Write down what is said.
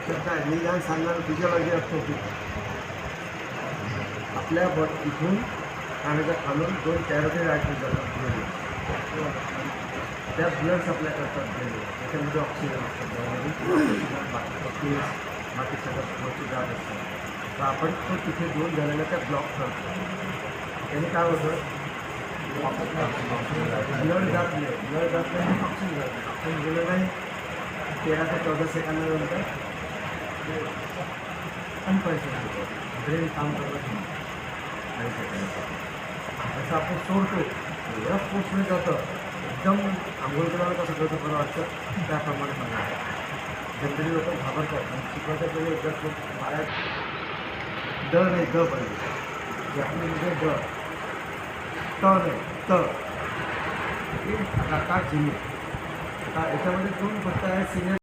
तर काय निदान सांगणारं फिजिओलॉजी असतो की आपल्या इथून खाण्याच्या खालून 2 कॅरोटिड आर्टरी जातात, त्या ब्लड सप्लाय करतात त्याच्यामध्ये ऑक्सिजन असतात, बाकी सगळं गोष्टी जात असतात. तर आपण तो तिथे दोन झालेल्या त्या ब्लॉक करतो. त्याने काय होतं, ब्लड जात नाही, ऑक्सिजन जात, ऑक्सिजन गेलं नाही 13 ते 14 सेकंदानंतर अनकॉन्शियस ब्रेन काम करत नाही. असं आपण सोडतो एवढ्या फोर्सने जातं, एकदम आंघोळ करायला कसं करतं बरं वाटतं त्याप्रमाणे सांगायचं. जनरली लोक घाबरतात आणि शिकवायच्या पहिले एकदा पायात ड नाही द पाहिजे, जॅपनीमध्ये ड, ट नाही त, का झिमी. आता याच्यामध्ये 2 फक्त आहे, सिनियर